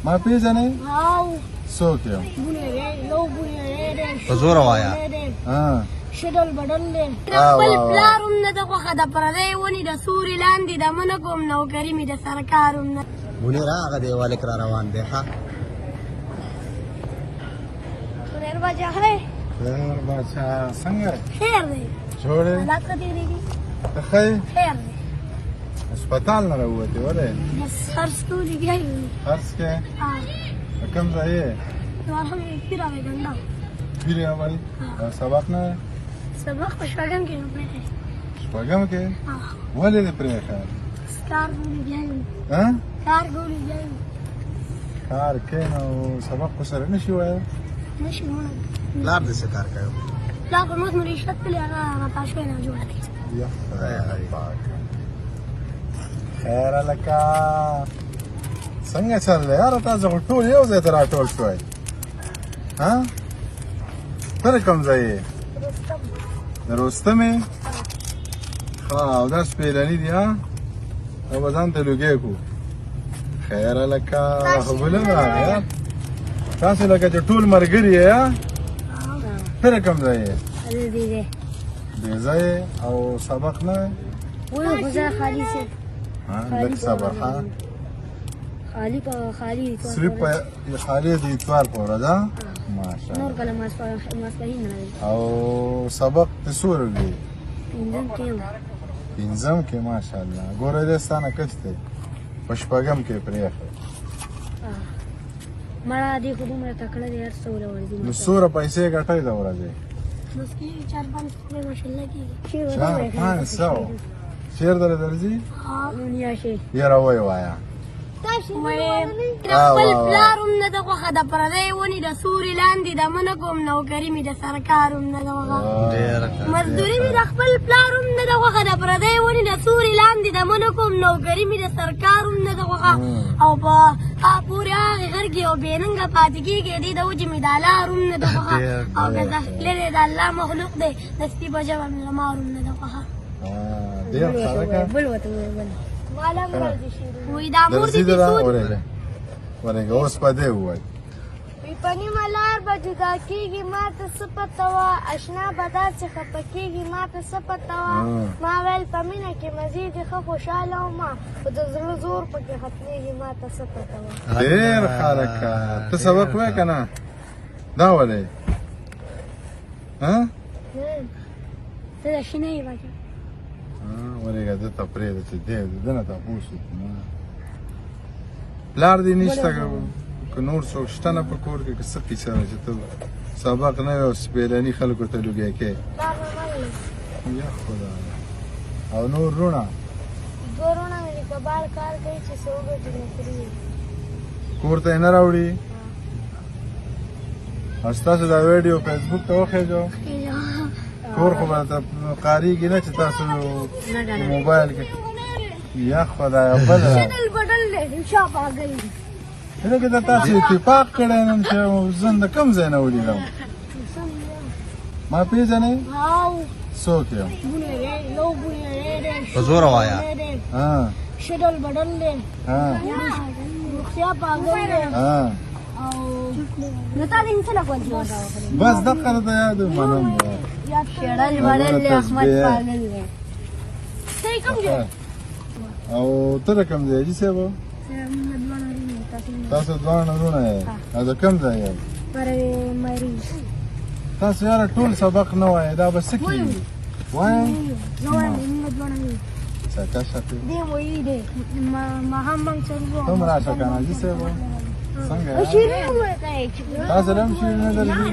ما پیژنې؟ او څوک یو؟ بونې دی یو بونې دی په زوره وایه. شډل بدل دی خپل پلار هم نه د خوښه د پردۍ ونې د سوري لاندې د منه کوم نوکري مې د سرکار هم نه منیر هغه دیوالک را روان دی. ښه خیر باچا ہے خیر باچا څنګه خیر دی جوړ یې؟ حالات ښه تېرېږي ته ښه یې؟ خیر دی هسپتال نه راووتې ولې؟ بس هر ستوري بیا یې حرس کې په کوم ځای یې؟ الحمدلله پیره مې ګنډه پیر یې وایي او سبق نه سبق په شپږم کې نو پرېښی شپږم کې ولې دې پرېښی؟ کار ګوري بیا یې کار ګوري بیا یې کار کوي نو سبق خو سره نه شي ویلی؟ نه شي ویلی پلار دې څه کار کوي؟ پلار خو زموږ رشوت پلي هغه پاشوی نه جوړه دی یا خدای پاک خیر هلکه څنګه چل دی یاره تاسو خو ټول یو ځای ته راټول شوئ ته د کوم ځای یې؟ د رستم یې؟ ښه او دا سپېلني دي او به ځان ته لوګی کړو خیر هلکه خو بلم راغی تاسو لکه چې ټول ملګري یې ته د کوم ځای یې؟ دې ځای او سبق نه وایي خو زه خالي صاحب لږ صبر ښه خالي په خالي صرف په خالي د اتوار په ورځ ماشاءالله نور کله ماسپښین راځي او سبق د څو ورځې دی؟ پنځم کې یم پنځم کې ماشاءالله ګوره دی ستا نه کش دی په شپږم کې پرېښی مړه دې خو دومره تکړه دی هر څه ورځي نو څومره پیسې ګټئ د ورځې؟ بس کېږي 4-5 روپۍ ماشاءالله کېږي 400 شعر درې درځي؟ دنیا شي یاره وایې وایه خپل پلار هم نه د خوښه د پردۍ ونې د سوري لاندې د منه کوم نوکري مې د سرکار هم نه د خوښه مزدوري مې د خپل پلار هم نه د خوښه د پردۍ ونې د سوري لاندې د منه کوم نوکري مې د سرکار هم نه د خوښه او په پورې هغې غر کې یو بېننګه پاتې کېږي دې د وجې مې د لار هم نه د خوښه او که لرې د الله مخلوق دی د سپي په ژبه مې لمار هم نه د خوښه ډېر خلک بل ورته وایي دا مور دې ورېږه اوس په دې ووایي په نیمه لار به جدا کېږي ما ته څه پته وه اشنا به داسې خفه کېږي ما ته څه پته وه ما ویل په مینه کې مزید ښه خوشحاله ومه خو د زړه زور پکې ختمېږي ما ته څه پته وه ډېر خلک ته سبق وایې که نه دا ولې ته د شنه یې باچا ورېږه ده ته پرېږده چې دی ده نه تپوس وکړو پلار دې نشته که نور څوک شته نه په کور کې که څه کیسه ده چې ته سبق نه وي او سپېلني خلکو ته لوګی کوې یا خدایه او نور وروڼه دوه وروڼه مې د کباړ کار کوي چې څه وګټي نو خوري کور ته یې نه راوړي او ستاسو دا ویډیو فیسبوک ته وخېږو کور خو به ته قارېږي نه چې تاسو موبایل کې یا خدایه بله شډل بدل دی شا پاګل لکه د تاسو اتفاق کړی نن چې زه د کوم ځای نه ولیدم ما پیژنې؟ څوک یم؟ بونې دی یو بونې دی په زوره وایه. شډل بدل دی روغتیا پاګل دی نو تا دې څه نه کولی بس دقه راته یاد منم شډل بدل دی احمد پاګل دی ته کوم ځای او ته د کوم ځای حاجي صاحب تاسو دواړه وروڼه یې او د کوم ځای یې تاسو یاره ټول سبق نه وایې دا به څه کېږي وایئ سکه شکې ته هم راشه که نه حاجي صاحب څنګه یې تاسو هم شعر نه درځي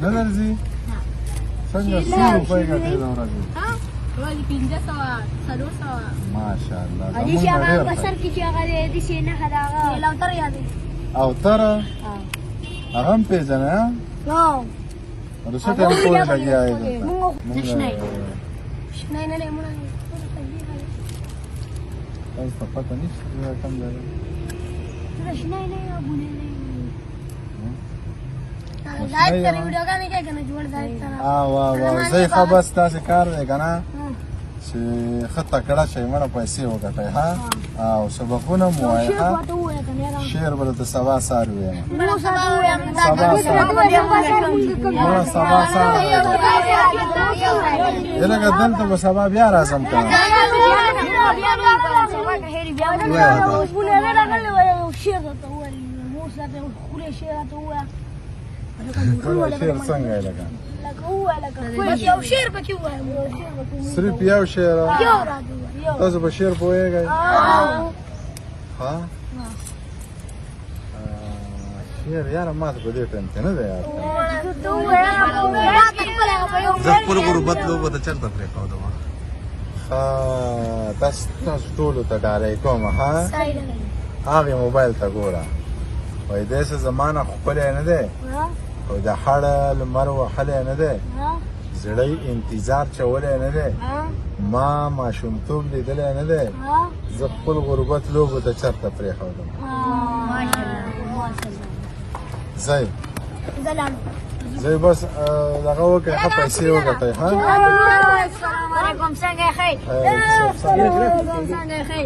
نه درځي څنګه څو روپۍ ګټې د ورځې ماشاءالله علي چې هغه په سر کې چې هغه دې شي نه هغه لوتر یادې اوتره هغه هم پېژنې نو څه ټایم پورې لګیا یې شنه نه نه مونږ تاسو ته پته نشته کوم ځای شنه نه ابونه لایک کړئ ویډیوګانې کې کنه جوړ ځای ته واه زه ښه بس تاسې کار دی که نه چې ښه تکړه شئ مړه پیسې وګټئ ها او سبقونه مو وایئ ښه شعر بل ته سبا سار ویم مړه سبا وایم سبا سار ما سبا سار دلته دلته به سبا بیا راځم کنه شعر څنګه لګا یو شعر پکې وایم صرف یو شعر تاسو په شعر پوهیږئ ها شعر یاره ما ته په دې ټیم کې نه دی یاد زه خپل غربت لوبه ته چرته پرېښودم تاسو ټولو ته ډالۍ کوم ها هغې موبایل ته ګوره وایي داسې زمانه ښکلی نه دی او د هړه لمر وهلی نه دی زړی انتظار چولی نه دی ما ماشومتوب لیدلی نه دی زه خپل غربت لوبو ته چرته پرېښودم ځئ زه بس دغه وکړئ ښه پیسې وګټئ ها السلام علیکم څنګه یې ښه